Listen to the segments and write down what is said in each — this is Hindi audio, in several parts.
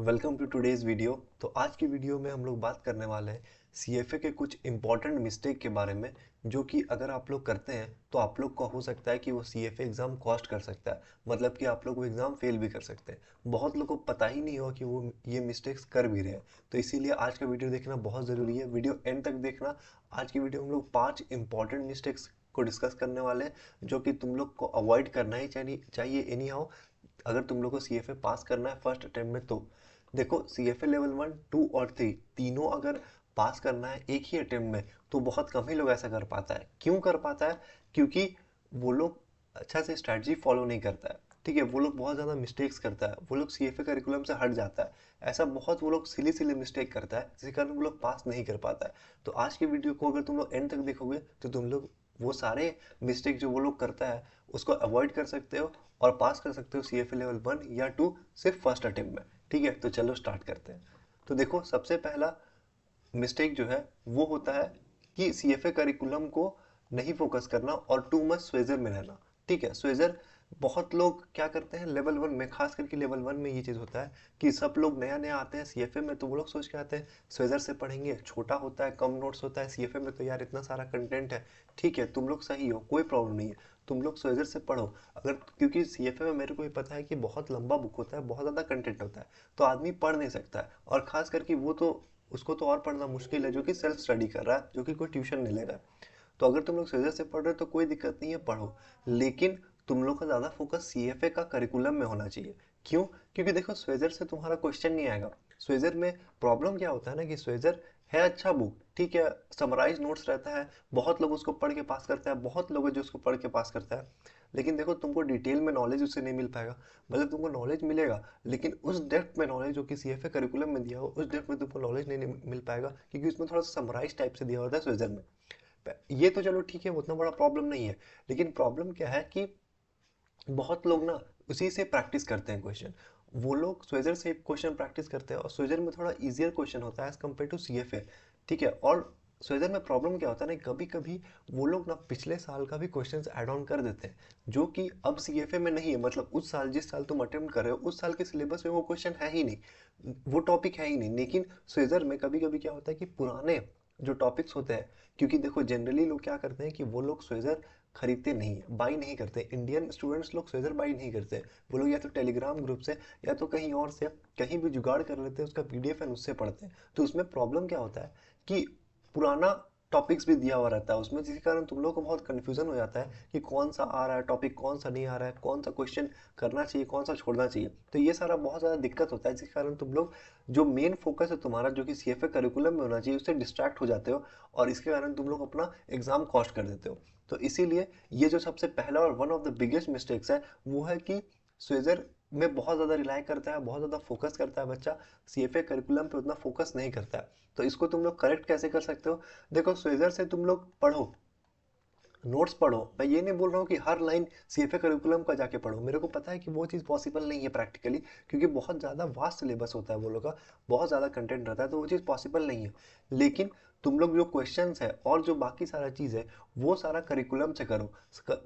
Welcome to today's video. तो आज की वीडियो में हम लोग बात करने वाले हैं सीएफए के कुछ इंपॉर्टेंट मिस्टेक के बारे में, जो कि अगर आप लोग करते हैं तो आप लोग को हो सकता है कि वो सीएफए एग्ज़ाम कॉस्ट कर सकता है। मतलब कि आप लोग वो एग्ज़ाम फेल भी कर सकते हैं। बहुत लोगों को पता ही नहीं होगा कि वो ये मिस्टेक्स कर भी रहे हैं। तो इसीलिए आज का वीडियो देखना बहुत ज़रूरी है। वीडियो एंड तक देखना। आज की वीडियो में हम लोग 5 इंपॉर्टेंट मिस्टेक्स को डिस्कस करने वाले हैं, जो कि तुम लोग को अवॉइड करना ही चाहिए एनी हाउ, अगर तुम लोग को सीएफए पास करना है फर्स्ट अटेम्प्ट में। तो देखो, सीएफए लेवल 1, 2 और 3 तीनों अगर पास करना है एक ही अटेम्प्ट में, तो बहुत कम ही लोग ऐसा कर पाता है। क्यों कर पाता है? क्योंकि वो लोग अच्छा से स्ट्रैटेजी फॉलो नहीं करता है। ठीक है, वो लोग बहुत ज़्यादा मिस्टेक्स करता है, वो लोग सीएफए करिकुलम से हट जाता है। ऐसा बहुत वो लोग सिली सिली मिस्टेक करता है, जिसके कारण वो लोग पास नहीं कर पाता है। तो आज की वीडियो को अगर तुम लोग एंड तक देखोगे तो तुम लोग वो सारे मिस्टेक जो वो लोग करता है उसको अवॉइड कर सकते हो और पास कर सकते हो सीएफए लेवल 1 या 2 सिर्फ फर्स्ट अटेम्प्ट में। ठीक है, तो चलो स्टार्ट करते हैं। तो देखो, सबसे पहला मिस्टेक जो है वो होता है कि सीएफए करिकुलम को नहीं फोकस करना और टू मच स्वेजर में रहना। ठीक है, स्वेजर बहुत लोग क्या करते हैं लेवल 1 में, खास करके लेवल 1 में ये चीज़ होता है कि सब लोग नया नया आते हैं सीएफए में, तो वो लोग सोच के आते हैं स्वेजर से पढ़ेंगे, छोटा होता है, कम नोट्स होता है, सीएफए में तो यार इतना सारा कंटेंट है। ठीक है, तुम लोग सही हो, कोई प्रॉब्लम नहीं है, तुम लोग स्वेजर से पढ़ो। अगर क्योंकि सीएफए में मेरे को भी पता है कि बहुत लंबा बुक होता है, बहुत ज़्यादा कंटेंट होता है, तो आदमी पढ़ नहीं सकता है। और खास करके वो तो उसको तो और पढ़ना मुश्किल है जो कि सेल्फ स्टडी कर रहा है, जो कि कोई ट्यूशन नहीं ले रहा है। तो अगर तुम लोग सीजर से पढ़ रहे हो तो कोई दिक्कत नहीं है, पढ़ो। लेकिन तुम लोग का ज़्यादा फोकस सीएफए का करिकुलम में होना चाहिए। क्यों? क्योंकि देखो, स्वेजर से तुम्हारा क्वेश्चन नहीं आएगा। स्वेजर में प्रॉब्लम क्या होता है ना कि स्वेजर है अच्छा बुक, ठीक है, समराइज नोट्स रहता है, बहुत लोग उसको पढ़ के पास करते हैं, बहुत लोग हैं जो उसको पढ़ के पास करता है। लेकिन देखो, तुमको डिटेल में नॉलेज उससे नहीं मिल पाएगा। मतलब तुमको नॉलेज मिलेगा, लेकिन उस डेप्थ में नॉलेज जो कि सीएफए करिकुलम में दिया हो, उस डेप्थ में तुमको नॉलेज नहीं मिल पाएगा, क्योंकि उसमें थोड़ा सा समराइज टाइप से दिया होता है स्वेजर में। ये तो चलो ठीक है, उतना बड़ा प्रॉब्लम नहीं है। लेकिन प्रॉब्लम क्या है कि बहुत लोग ना उसी से प्रैक्टिस करते हैं क्वेश्चन। वो लोग स्वेजर से क्वेश्चन प्रैक्टिस करते हैं, और स्वेजर में थोड़ा इजियर क्वेश्चन होता है एज कम्पेयर टू सीएफए। ठीक है, और स्वेजर में प्रॉब्लम क्या होता है ना, कभी कभी वो लोग ना पिछले साल का भी क्वेश्चंस ऐड ऑन कर देते हैं, जो कि अब सीएफए में नहीं है। मतलब उस साल, जिस साल तुम अटेम्प्ट कर रहे हो, उस साल के सिलेबस में वो क्वेश्चन है ही नहीं, वो टॉपिक है ही नहीं। लेकिन स्वेजर में कभी कभी क्या होता है कि पुराने जो टॉपिक्स होते हैं, क्योंकि देखो जनरली लोग क्या करते हैं कि वो लोग स्वेजर खरीदते नहीं है, बाई नहीं करते। इंडियन स्टूडेंट्स लोग स्वेजर बाई नहीं करते। वो लोग या तो टेलीग्राम ग्रुप से या तो कहीं और से कहीं भी जुगाड़ कर लेते हैं, उसका पीडीएफ है, उससे पढ़ते हैं। तो उसमें प्रॉब्लम क्या होता है कि पुराना टॉपिक्स भी दिया हुआ रहता है उसमें, जिसके कारण तुम लोग को बहुत कन्फ्यूजन हो जाता है कि कौन सा आ रहा है टॉपिक, कौन सा नहीं आ रहा है, कौन सा क्वेश्चन करना चाहिए, कौन सा छोड़ना चाहिए। तो ये सारा बहुत ज़्यादा दिक्कत होता है, जिसके कारण तुम लोग जो मेन फोकस है तुम्हारा, जो कि सीएफए करिकुलम में होना चाहिए, उससे डिस्ट्रैक्ट हो जाते हो, और इसके कारण तुम लोग अपना एग्जाम कॉस्ट कर देते हो। तो इसीलिए ये जो सबसे पहला और one of the biggest mistakes है, वो है कि स्वेजर में बहुत ज़्यादा रिलाई करता है, बहुत ज़्यादा फोकस करता है बच्चा, सीएफए करिकुलम पे उतना फोकस नहीं करता है। तो इसको तुम लोग करेक्ट कैसे कर सकते हो? देखो, स्वेजर से तुम लोग पढ़ो, नोट्स पढ़ो। मैं ये नहीं बोल रहा हूँ कि हर लाइन सीएफए करिकुलम का जाके पढ़ो, मेरे को पता है कि वो चीज़ पॉसिबल नहीं है प्रैक्टिकली, क्योंकि बहुत ज़्यादा वास्ट सिलेबस होता है वो लोग का, बहुत ज़्यादा कंटेंट रहता है, तो वो चीज़ पॉसिबल नहीं है। लेकिन तुम लोग जो क्वेश्चंस है और जो बाकी सारा चीज़ है, वो सारा करिकुलम से करो।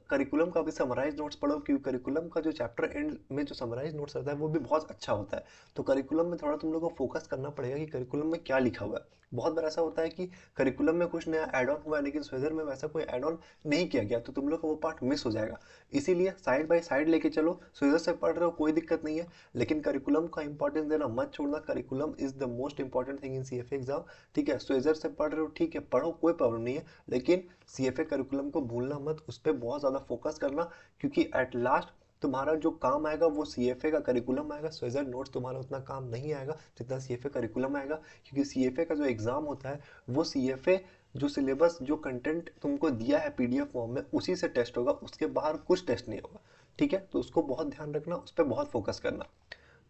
करिकुलम का भी समराइज नोट्स पढ़ो, क्योंकि करिकुलम का जो चैप्टर एंड में जो समराइज नोट्स रहता है वो भी बहुत अच्छा होता है। तो करिकुलम में थोड़ा तुम लोग को फोकस करना पड़ेगा कि करिकुलम में क्या लिखा हुआ है। बहुत बार ऐसा होता है कि करिकुलम में कुछ नया एड ऑन हुआ है, लेकिन स्वेजर में वैसा कोई एड ऑन नहीं किया गया, तो तुम लोग का वो पार्ट मिस हो जाएगा। इसीलिए साइड बाय साइड लेके चलो। स्वेजर से पढ़ रहे हो कोई दिक्कत नहीं है, लेकिन करिकुलम का इंपॉर्टेंस देना मत छोड़ना। Curriculum is the most important thing in CFA exam. ठीक है, स्वेजर से पढ़ रहे हो, ठीक है, पढ़ो, कोई प्रॉब्लम नहीं है, लेकिन सीएफए करिकुलम को भूलना मत, उस पर बहुत ज़्यादा फोकस करना। क्योंकि एट लास्ट तुम्हारा जो काम आएगा वो सीएफए का करिकुलम आएगा। स्वेजर नोट्स तुम्हारा उतना काम नहीं आएगा जितना सीएफए करिकुलम आएगा, क्योंकि सीएफए का जो एग्जाम होता है वो सीएफए जो सिलेबस, जो कंटेंट तुमको दिया है पीडीएफ फॉर्म में, उसी से टेस्ट होगा, उसके बाहर कुछ टेस्ट नहीं होगा। ठीक है, तो उसको बहुत ध्यान रखना, उस पर बहुत फोकस करना।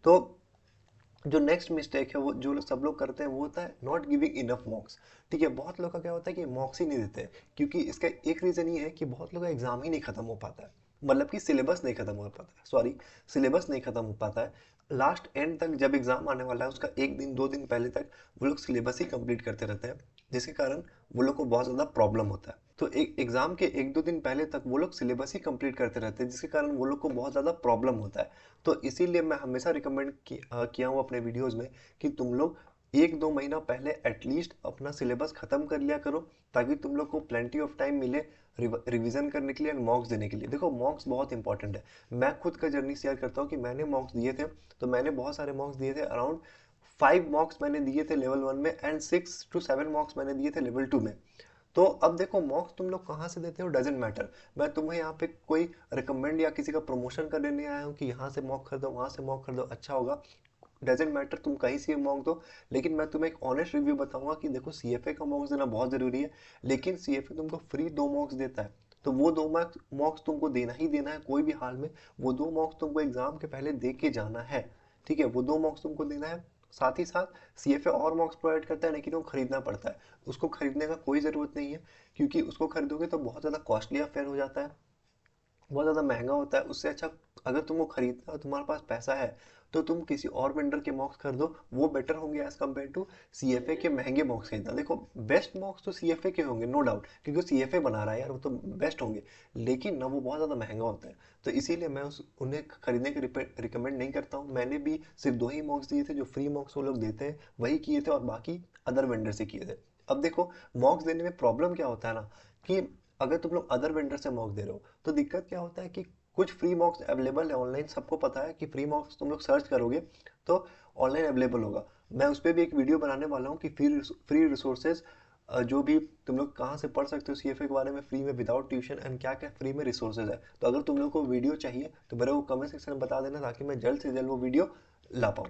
तो जो नेक्स्ट मिस्टेक है वो जो सब लोग करते हैं वो होता है नॉट गिविंग इनफ मॉक्स। ठीक है, बहुत लोग का क्या होता है कि मॉक्स ही नहीं देते हैं, क्योंकि इसका एक रीज़न ये है कि बहुत लोग का एग्जाम ही नहीं खत्म हो पाता है। मतलब कि सिलेबस नहीं खत्म हो पाता है, सॉरी, सिलेबस नहीं खत्म हो पाता है। लास्ट एंड तक जब एग्जाम आने वाला है उसका एक दिन दो दिन पहले तक वो लोग सिलेबस ही कंप्लीट करते रहते हैं, जिसके कारण वो लोग को बहुत ज़्यादा प्रॉब्लम होता है। तो एक एग्जाम के 1-2 दिन पहले तक वो लोग सिलेबस ही कंप्लीट करते रहते हैं, जिसके कारण वो लोग को बहुत ज़्यादा प्रॉब्लम होता है। तो इसीलिए मैं हमेशा रिकमेंड किया हूँ अपने वीडियोज़ में कि तुम लोग 1-2 महीना पहले एटलीस्ट अपना सिलेबस ख़त्म कर लिया करो, ताकि तुम लोग को प्लेंटी ऑफ टाइम मिले रिवीजन करने के लिए एंड मॉक्स देने के लिए। देखो मॉक्स बहुत इंपॉर्टेंट है। मैं खुद का जर्नी शेयर करता हूँ कि मैंने मॉक्स दिए थे, तो मैंने बहुत सारे मॉक्स दिए थे। अराउंड 5 मॉक्स मैंने दिए थे लेवल 1 में एंड 6 to 7 मॉक्स मैंने दिए थे लेवल 2 में। तो अब देखो मॉक्स तुम लोग कहाँ से देते हो डजेंट मैटर। मैं तुम्हें यहाँ पे कोई रिकमेंड या किसी का प्रमोशन करने नहीं आया हूँ कि यहाँ से मॉक खरीदो वहाँ से मॉक खरीदो अच्छा होगा। डजेंट मैटर तुम कहीं से मॉक दो, लेकिन मैं तुम्हें एक ऑनेस्ट रिव्यू बताऊंगा कि देखो सीएफए का मॉक्स देना बहुत जरूरी है, लेकिन सीएफए तुमको फ्री 2 मॉक्स देता है। तो वो 2 मॉक्स तुमको देना ही देना है कोई भी हाल में। वो 2 मॉक्स तुमको एग्जाम के पहले दे के जाना है, ठीक है। वो 2 मॉक्स तुमको देना है। साथ ही साथ सीएफए और मॉक्स प्रोवाइड करता है, लेकिन वो खरीदना पड़ता है। उसको खरीदने का कोई ज़रूरत नहीं है, क्योंकि उसको खरीदोगे तो बहुत ज़्यादा कॉस्टली अफेयर हो जाता है, बहुत ज़्यादा महंगा होता है। उससे अच्छा अगर तुमको खरीदना तुम्हारे पास पैसा है तो तुम किसी और वेंडर के मॉक्स खरीदो, वो बेटर होंगे एज कम्पेयर टू सीएफए के महंगे मॉक्स खरीदना। देखो बेस्ट मॉक्स तो सीएफए के होंगे नो डाउट, क्योंकि सीएफए बना रहा है यार, वो तो बेस्ट होंगे, लेकिन ना वो बहुत ज़्यादा महंगा होता है। तो इसीलिए मैं उन्हें खरीदने के रिकमेंड नहीं करता हूँ। मैंने भी सिर्फ 2 ही मॉक्स दिए थे, जो फ्री मॉक्स वो लोग देते हैं वही किए थे, और बाकी अदर वेंडर से किए थे। अब देखो मॉक्स देने में प्रॉब्लम क्या होता है ना, कि अगर तुम लोग अदर वेंडर से मॉक्स दे रहे हो तो दिक्कत क्या होता है कि कुछ फ्री मॉक्स अवेलेबल है ऑनलाइन। सबको पता है कि फ्री मॉक्स तुम लोग सर्च करोगे तो ऑनलाइन अवेलेबल होगा। मैं उस पर भी एक वीडियो बनाने वाला हूँ कि फ्री रिसोर्सेज जो भी तुम लोग कहाँ से पढ़ सकते हो सीएफए के बारे में फ्री में विदाउट ट्यूशन, एंड क्या क्या फ्री में रिसोर्सेज है। तो अगर तुम लोग को वीडियो चाहिए तो मेरे को कमेंट सेक्शन में बता देना, ताकि मैं जल्द से जल्द वो वीडियो ला पाऊँ।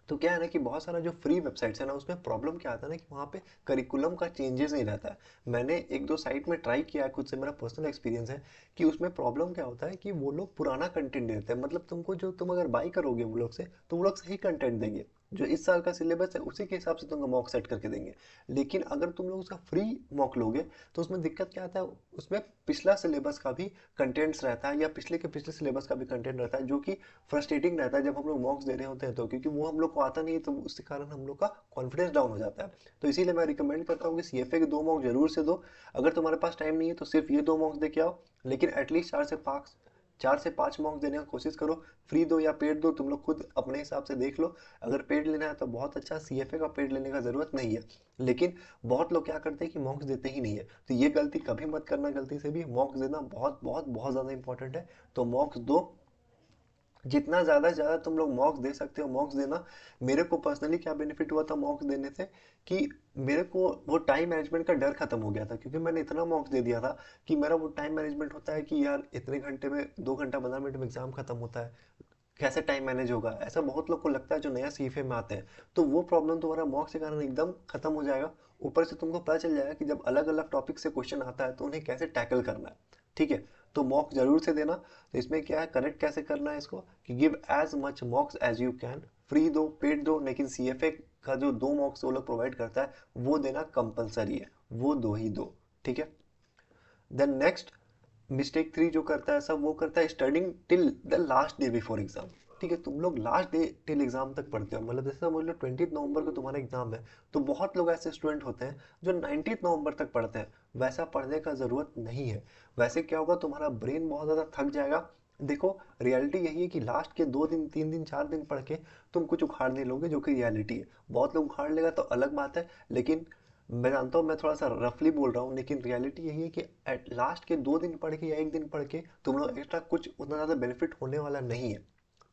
तो क्या है ना कि बहुत सारा जो फ्री वेबसाइट्स है ना, उसमें प्रॉब्लम क्या आता है ना कि वहाँ पे करिकुलम का चेंजेस नहीं रहता है। मैंने 1-2 साइट में ट्राई किया है, खुद से मेरा पर्सनल एक्सपीरियंस है कि उसमें प्रॉब्लम क्या होता है कि वो लोग पुराना कंटेंट देते हैं। मतलब तुमको जो तुम अगर बाई करोगे वो लोग से, तो वो लोग सही कंटेंट देंगे, जो इस साल का सिलेबस है उसी के हिसाब से तुमको मॉक सेट करके देंगे। लेकिन अगर तुम लोग उसका फ्री मॉक लोगे तो उसमें दिक्कत क्या आता है, उसमें पिछला सिलेबस का भी कंटेंट्स रहता है, या पिछले के पिछले सिलेबस का भी कंटेंट रहता है, जो कि फ्रस्ट्रेटिंग रहता है जब हम लोग मॉक्स दे रहे होते हैं। तो क्योंकि वो हम लोग को आता नहीं है, तो उसके कारण हम लोग का कॉन्फिडेंस डाउन हो जाता है। तो इसीलिए मैं रिकमेंड करता हूँ कि सीएफए के 2 मॉक जरूर से दो। अगर तुम्हारे पास टाइम नहीं है तो सिर्फ ये 2 मॉक्स दे के आओ, लेकिन एटलीस्ट 4 से 5 मॉक्स देने की कोशिश करो। फ्री दो या पेड दो, तुम लोग खुद अपने हिसाब से देख लो। अगर पेड लेना है तो बहुत अच्छा, सीएफए का पेड लेने का जरूरत नहीं है। लेकिन बहुत लोग क्या करते हैं कि मॉक्स देते ही नहीं है, तो ये गलती कभी मत करना गलती से भी। मॉक्स देना बहुत बहुत बहुत ज़्यादा इंपॉर्टेंट है। तो मॉक्स दो, जितना ज़्यादा से ज़्यादा तुम लोग मॉक्स दे सकते हो मॉक्स देना। मेरे को पर्सनली क्या बेनिफिट हुआ था मॉक्स देने से, कि मेरे को वो टाइम मैनेजमेंट का डर खत्म हो गया था, क्योंकि मैंने इतना मॉक्स दे दिया था कि मेरा वो टाइम मैनेजमेंट होता है कि यार इतने घंटे में 2 घंटा 15 मिनट में एग्जाम खत्म होता है, कैसे टाइम मैनेज होगा, ऐसा बहुत लोग को लगता है जो नया सीफे में आते हैं। तो वो प्रॉब्लम तुम्हारा मॉक्स के कारण एकदम खत्म हो जाएगा। ऊपर से तुमको पता चल जाएगा कि जब अलग अलग टॉपिक से क्वेश्चन आता है तो उन्हें कैसे टैकल करना है, ठीक है। तो मॉक जरूर से देना। तो इसमें क्या है, करेक्ट कैसे करना है इसको, कि give as much mocks as you can. Free दो पेड दो, लेकिन सीएफए का जो 2 मॉक्स वो लोग प्रोवाइड करता है वो देना कंपलसरी है, वो दो ही दो, ठीक है। देन नेक्स्ट मिस्टेक 3 जो करता है सब, वो करता है studying till the last day before exam. ठीक है, तुम लोग लास्ट डे टिल एग्जाम तक पढ़ते हो। मतलब जैसे समझ लो 20 नवंबर को तुम्हारा एग्जाम है, तो बहुत लोग ऐसे स्टूडेंट होते हैं जो 19 नवंबर तक पढ़ते हैं। वैसा पढ़ने का जरूरत नहीं है। वैसे क्या होगा, तुम्हारा ब्रेन बहुत ज्यादा थक जाएगा। देखो रियलिटी यही है कि लास्ट के 2 दिन 3 दिन 4 दिन पढ़ के तुम कुछ उखाड़ नहीं लोगे, जो कि रियलिटी है। बहुत लोग उखाड़ लेगा तो अलग बात है, लेकिन मैं जानता हूँ मैं थोड़ा सा रफली बोल रहा हूँ, लेकिन रियलिटी यही है कि एट लास्ट के 2 दिन पढ़ के या 1 दिन पढ़ के तुम लोग एक्स्ट्रा कुछ उतना ज़्यादा बेनिफिट होने वाला नहीं है।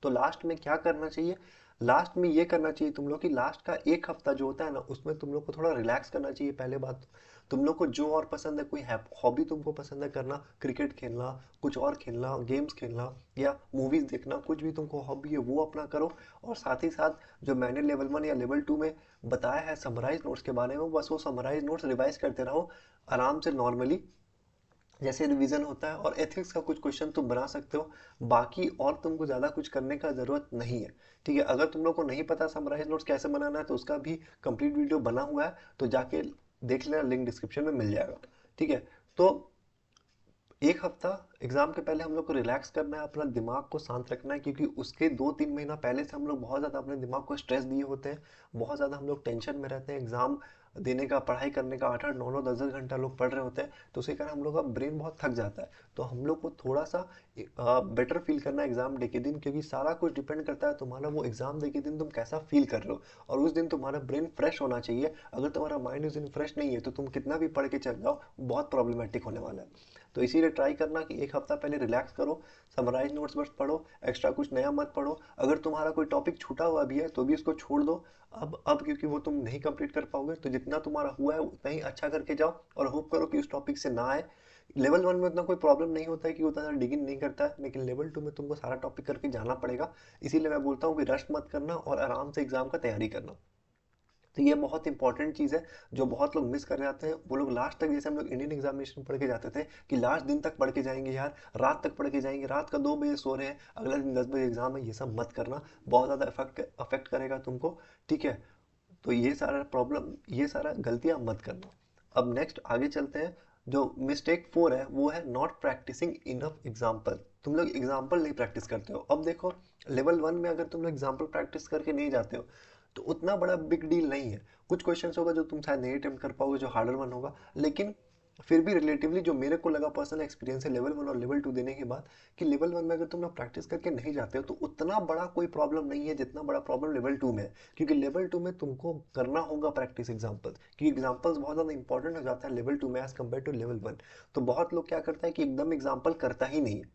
तो लास्ट में क्या करना चाहिए, लास्ट में ये करना चाहिए तुम लोग कि लास्ट का 1 हफ्ता जो होता है ना, उसमें तुम लोग को थोड़ा रिलैक्स करना चाहिए। पहले बात तो तुम लोग को जो और पसंद है, कोई हॉबी तुमको पसंद है करना, क्रिकेट खेलना, कुछ और खेलना, गेम्स खेलना, या मूवीज देखना, कुछ भी तुमको हॉबी है वो अपना करो। और साथ ही साथ जो मैंने लेवल 1 या लेवल 2 में बताया है समराइज नोट्स के बारे में, बस वो समराइज नोट्स रिवाइज करते रहो आराम से नॉर्मली, जैसे रिवीजन होता है। और एथिक्स का कुछ क्वेश्चन तुम बना सकते हो। बाकी और तुमको ज़्यादा कुछ करने का ज़रूरत नहीं है, ठीक है। अगर तुम लोग को नहीं पता समराइज नोट्स कैसे बनाना है, तो उसका भी कंप्लीट वीडियो बना हुआ है, तो जाके देख लेना, लिंक डिस्क्रिप्शन में मिल जाएगा, ठीक है। तो 1 हफ्ता एग्जाम के पहले हम लोग को रिलैक्स करना है, अपना दिमाग को शांत रखना है, क्योंकि उसके 2-3 महीना पहले से हम लोग बहुत ज़्यादा अपने दिमाग को स्ट्रेस दिए होते हैं, बहुत ज़्यादा हम लोग टेंशन में रहते हैं। एग्जाम देने का, पढ़ाई करने का 8-8 9-9 10-10 घंटा लोग पढ़ रहे होते हैं, तो उसके कारण हम लोग का ब्रेन बहुत थक जाता है। तो हम लोग को थोड़ा सा बेटर फील करना एग्जाम डे के दिन, क्योंकि सारा कुछ डिपेंड करता है तुम्हारा वो एग्जाम डे के दिन तुम कैसा फील कर रहे हो। और उस दिन तुम्हारा ब्रेन फ्रेश होना चाहिए। अगर तुम्हारा माइंड उस दिन फ्रेश नहीं है तो तुम कितना भी पढ़ के चल जाओ, बहुत प्रॉब्लमेटिक होने वाला है। तो इसीलिए ट्राई करना कि एक हफ्ता पहले रिलैक्स करो, समराइज नोट्स बस पढ़ो, एक्स्ट्रा कुछ नया मत पढ़ो। अगर तुम्हारा कोई टॉपिक छूटा हुआ भी है तो भी उसको छोड़ दो। अब क्योंकि वो तुम नहीं कंप्लीट कर पाओगे, तो जितना तुम्हारा हुआ है उतना ही अच्छा करके जाओ, और होप करो कि उस टॉपिक से ना आए। लेवल 1 में उतना कोई प्रॉब्लम नहीं होता है कि उतना डिगिंग नहीं करता है, लेकिन लेवल 2 में तुमको सारा टॉपिक करके जाना पड़ेगा। इसीलिए मैं बोलता हूँ कि रश मत करना और आराम से एग्जाम का तैयारी करना। तो ये बहुत इंपॉर्टेंट चीज़ है जो बहुत लोग मिस कर जाते हैं। वो लोग लास्ट तक, जैसे हम लोग इंडियन एग्जामिनेशन पढ़ के जाते थे कि लास्ट दिन तक पढ़ के जाएंगे यार, रात तक पढ़ के जाएंगे, रात का 2 बजे सो रहे हैं, अगला दिन 10 बजे एग्जाम है। ये सब मत करना, बहुत ज़्यादा अफेक्ट करेगा तुमको। ठीक है, तो ये सारा प्रॉब्लम, ये सारा गलतियां मत करना। अब नेक्स्ट आगे चलते हैं। जो मिस्टेक 4 है वो है नॉट प्रैक्टिसिंग इनफ एग्जाम्पल। तुम लोग एग्जाम्पल नहीं प्रैक्टिस करते हो। अब देखो, लेवल 1 में अगर तुम लोग एग्जाम्पल प्रैक्टिस करके नहीं जाते हो तो उतना बड़ा बिग डील नहीं है। कुछ क्वेश्चंस होगा जो तुम शायद नहीं अटेम्प्ट कर पाओगे, जो हार्डर वन होगा, लेकिन फिर भी रिलेटिवली जो मेरे को लगा पर्सनल एक्सपीरियंस है लेवल 1 और लेवल 2 देने के बाद, कि लेवल 1 में अगर तुम लोग प्रैक्टिस करके नहीं जाते हो तो उतना बड़ा कोई प्रॉब्लम नहीं है जितना बड़ा प्रॉब्लम लेवल 2 में है। क्योंकि लेवल 2 में तुमको करना होगा प्रैक्टिस एग्जाम्पल्स, क्योंकि एग्जाम्पल्स बहुत ज़्यादा इंपॉर्टेंट हो जाता है लेवल 2 में एज कम्पेयर टू लेवल 1। तो बहुत लोग क्या करता है कि एकदम एग्जाम्पल करता ही नहीं है,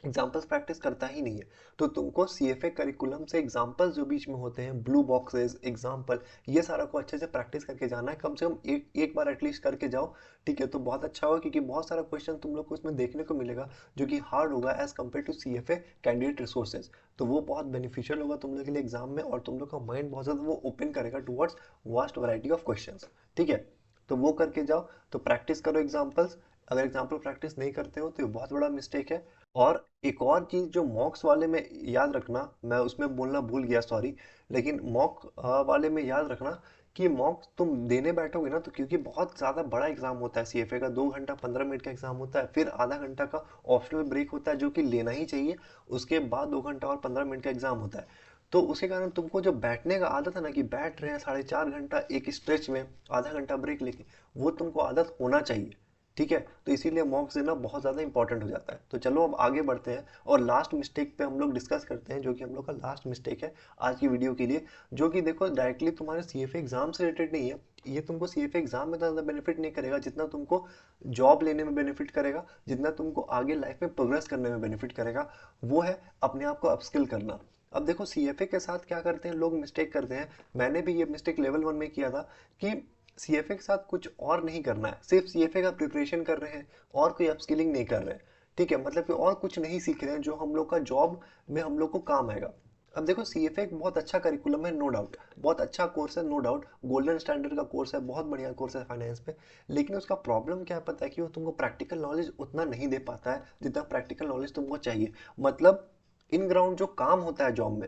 एग्जाम्पल्स प्रैक्टिस करता ही नहीं है। तो तुमको सीएफए करिकुलम से एग्जाम्पल्स जो बीच में होते हैं, ब्लू बॉक्सेस, एग्जाम्पल, ये सारा को अच्छे से प्रैक्टिस करके जाना है। कम से कम एक बार एटलीस्ट करके जाओ। ठीक है, तो बहुत अच्छा होगा, क्योंकि बहुत सारा क्वेश्चन तुम लोग को इसमें देखने को मिलेगा जो कि हार्ड होगा as compare to CFA candidate resources. तो वो बहुत बेनिफिशियल होगा तुम लोग के लिए एग्जाम में, और तुम लोग का माइंड बहुत ज़्यादा वो ओपन करेगा towards vast variety of question. ठीक है, तो वो करके जाओ। तो प्रैक्टिस करो एग्जाम्पल्स। अगर एग्जाम्पल प्रैक्टिस नहीं करते हो तो ये बहुत बड़ा मिस्टेक है। और एक और चीज़ जो मॉक्स वाले में याद रखना, मैं उसमें बोलना भूल गया, सॉरी, लेकिन मॉक वाले में याद रखना कि मॉक्स तुम देने बैठोगे ना, तो क्योंकि बहुत ज़्यादा बड़ा एग्जाम होता है, सीएफए का 2 घंटा 15 मिनट का एग्जाम होता है, फिर आधा घंटा का ऑप्शनल ब्रेक होता है जो कि लेना ही चाहिए, उसके बाद 2 घंटा और 15 मिनट का एग्जाम होता है। तो उसके कारण तुमको जो बैठने का आदत है ना, कि बैठ रहे हैं 4.5 घंटा एक स्ट्रेच में, आधा घंटा ब्रेक लेके, वो तुमको आदत होना चाहिए। ठीक है, तो इसीलिए मॉक्स देना बहुत ज़्यादा इंपॉर्टेंट हो जाता है। तो चलो अब आगे बढ़ते हैं और लास्ट मिस्टेक पे हम लोग डिस्कस करते हैं, जो कि हम लोग का लास्ट मिस्टेक है आज की वीडियो के लिए। जो कि देखो डायरेक्टली तुम्हारे सीएफए एग्जाम से रिलेटेड नहीं है। ये तुमको सीएफए एग्जाम में ज़्यादा बेनिफिट नहीं करेगा जितना तुमको जॉब लेने में बेनिफिट करेगा, जितना तुमको आगे लाइफ में प्रोग्रेस करने में बेनिफिट करेगा। वो है अपने आप को अपस्किल करना। अब देखो सीएफए के साथ क्या करते हैं लोग, मिस्टेक करते हैं। मैंने भी ये मिस्टेक लेवल 1 में किया था कि सीएफए के साथ कुछ और नहीं करना है, सिर्फ सीएफए का प्रिपरेशन कर रहे हैं और कोई अपस्किलिंग नहीं कर रहे हैं। ठीक है, मतलब कि और कुछ नहीं सीख रहे हैं जो हम लोग का जॉब में हम लोग को काम आएगा। अब देखो सीएफए एक बहुत अच्छा करिकुलम है, नो डाउट, बहुत अच्छा कोर्स है, नो डाउट, गोल्डन स्टैंडर्ड का कोर्स है, बहुत बढ़िया कोर्स है फाइनेंस पे। लेकिन उसका प्रॉब्लम क्या है पता है, कि वो तुमको प्रैक्टिकल नॉलेज उतना नहीं दे पाता है जितना प्रैक्टिकल नॉलेज तुमको चाहिए। मतलब इन ग्राउंड जो काम होता है जॉब में,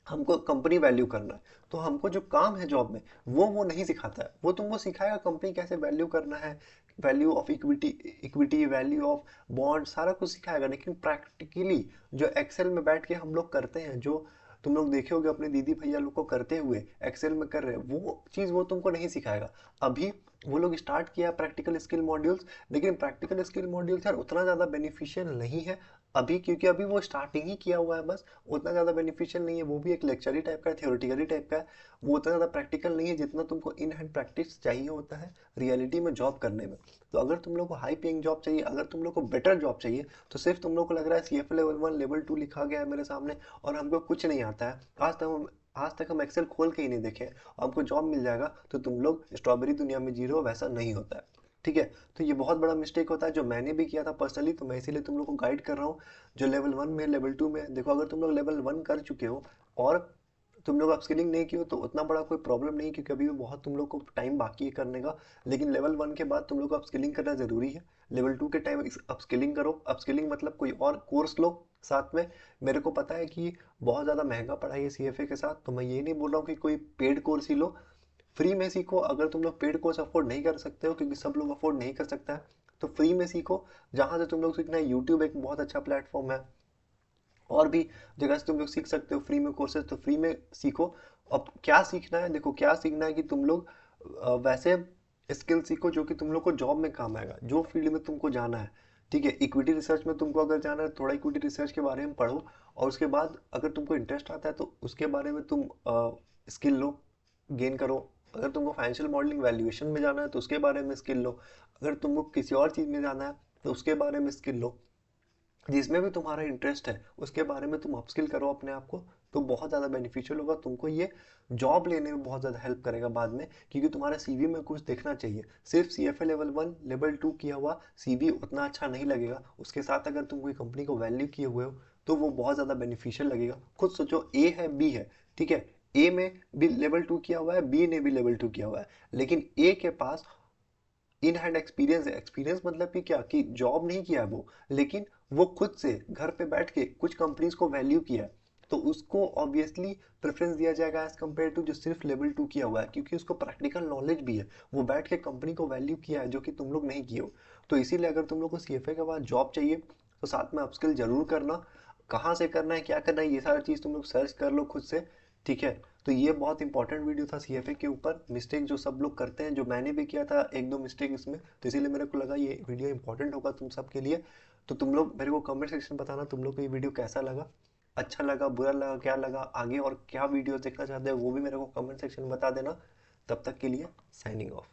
हमको कंपनी वैल्यू करना है, तो हमको जो काम है जॉब में वो नहीं सिखाता है। वो तुमको सिखाएगा कंपनी कैसे वैल्यू करना है, value of equity, equity value of bond, सारा कुछ सिखाएगा। लेकिन प्रैक्टिकली जो एक्सेल में बैठ के हम लोग करते हैं, जो तुम लोग देखे होगे अपने दीदी भैया लोग को करते हुए, एक्सेल में कर रहे हैं, वो चीज़ वो तुमको नहीं सिखाएगा। अभी वो लोग स्टार्ट किया प्रैक्टिकल स्किल मॉड्यूल्स, लेकिन प्रैक्टिकल स्किल मॉड्यूल्स यार उतना ज़्यादा बेनिफिशियल नहीं है अभी, क्योंकि अभी वो स्टार्टिंग ही किया हुआ है बस। उतना ज़्यादा बेनिफिशियल नहीं है, वो भी एक लेक्चरी टाइप का है, थ्योरेटिकली टाइप का है। वो उतना ज़्यादा प्रैक्टिकल नहीं है जितना तुमको इन हैंड प्रैक्टिस चाहिए होता है रियलिटी में जॉब करने में। तो अगर तुम लोग को हाई पेइंग जॉब चाहिए, अगर तुम लोग को बेटर जॉब चाहिए, तो सिर्फ तुम लोग को लग रहा है सीएफ लेवल 1 लेवल 2 लिखा गया है मेरे सामने और हमको कुछ नहीं आता है, आज तक हम एक्सेल खोल के ही नहीं देखे, हमको जॉब मिल जाएगा, तो तुम लोग स्ट्रॉबेरी दुनिया में जी रहे हो, वैसा नहीं होता है। ठीक है, तो ये बहुत बड़ा मिस्टेक होता है जो मैंने भी किया था पर्सनली, तो मैं इसीलिए तुम लोग को गाइड कर रहा हूँ। जो लेवल 1 में लेवल 2 में देखो, अगर तुम लोग लेवल 1 कर चुके हो और तुम लोग अपस्किलिंग नहीं की हो तो उतना बड़ा कोई प्रॉब्लम नहीं, क्योंकि अभी भी बहुत तुम लोग को टाइम बाकी है करने का। लेकिन लेवल 1 के बाद तुम लोग को अपस्किलिंग करना जरूरी है। लेवल 2 के टाइम अपस्किलिंग करो, अपस्किलिंग मतलब कोई और कोर्स लो साथ में। मेरे को पता है कि बहुत ज़्यादा महंगा पढ़ाई है सीएफए के साथ, तो मैं ये नहीं बोल रहा हूँ कि कोई पेड कोर्स ही लो, फ्री में सीखो। अगर तुम लोग पेड कोर्स अफोर्ड नहीं कर सकते हो, क्योंकि सब लोग अफोर्ड नहीं कर सकता है, तो फ्री में सीखो। जहाँ से तुम लोग सीखना है, यूट्यूब एक बहुत अच्छा प्लेटफॉर्म है, और भी जगह से तुम लोग सीख सकते हो फ्री में कोर्सेज, तो फ्री में सीखो। अब क्या सीखना है, देखो क्या सीखना है कि तुम लोग वैसे स्किल सीखो जो कि तुम लोग को जॉब में काम आएगा, जो फील्ड में तुमको जाना है। ठीक है, इक्विटी रिसर्च में तुमको अगर जाना है, थोड़ा इक्विटी रिसर्च के बारे में पढ़ो, और उसके बाद अगर तुमको इंटरेस्ट आता है तो उसके बारे में तुम स्किल लो, गेन करो। अगर तुमको फाइनेंशियल मॉडलिंग वैल्यूएशन में जाना है तो उसके बारे में स्किल लो। अगर तुमको किसी और चीज़ में जाना है तो उसके बारे में स्किल लो। जिसमें भी तुम्हारा इंटरेस्ट है उसके बारे में तुम अपस्किल करो अपने आप को, तो बहुत ज़्यादा बेनिफिशियल होगा तुमको। ये जॉब लेने में बहुत ज़्यादा हेल्प करेगा बाद में, क्योंकि तुम्हारे सीवी में कुछ दिखना चाहिए। सिर्फ सीएफए लेवल 1 लेवल 2 किया हुआ सीवी उतना अच्छा नहीं लगेगा, उसके साथ अगर तुम कोई कंपनी को वैल्यू किए हुए हो तो वो बहुत ज़्यादा बेनिफिशियल लगेगा। खुद सोचो, ए है, बी है, ठीक है, ए में भी लेवल 2 किया हुआ है, बी ने भी लेवल 2 किया हुआ है, लेकिन ए के पास इन हैंड एक्सपीरियंस है। एक्सपीरियंस मतलब कि क्या, कि जॉब नहीं किया है वो, लेकिन वो खुद से घर पे बैठ के कुछ कंपनीज को वैल्यू किया है, तो उसको ऑब्वियसली प्रेफरेंस दिया जाएगा एज कम्पेयर टू जो सिर्फ लेवल 2 किया हुआ है, क्योंकि उसको प्रैक्टिकल नॉलेज भी है, वो बैठ के कंपनी को वैल्यू किया है जो कि तुम लोग नहीं किए हो। तो इसीलिए अगर तुम लोग को सीएफए के बाद जॉब चाहिए तो साथ में अपस्किल जरूर करना। कहाँ से करना है, क्या करना है, ये सारा चीज़ तुम लोग सर्च कर लो खुद से। ठीक है, तो ये बहुत इंपॉर्टेंट वीडियो था सीएफए के ऊपर, मिस्टेक जो सब लोग करते हैं, जो मैंने भी किया था एक दो मिस्टेक इसमें, तो इसीलिए मेरे को लगा ये वीडियो इंपॉर्टेंट होगा तुम सब के लिए। तो तुम लोग मेरे को कमेंट सेक्शन बताना तुम लोग को ये वीडियो कैसा लगा, अच्छा लगा, बुरा लगा, क्या लगा, आगे और क्या वीडियो देखना चाहते हैं वो भी मेरे को कमेंट सेक्शन में बता देना। तब तक के लिए साइनिंग ऑफ।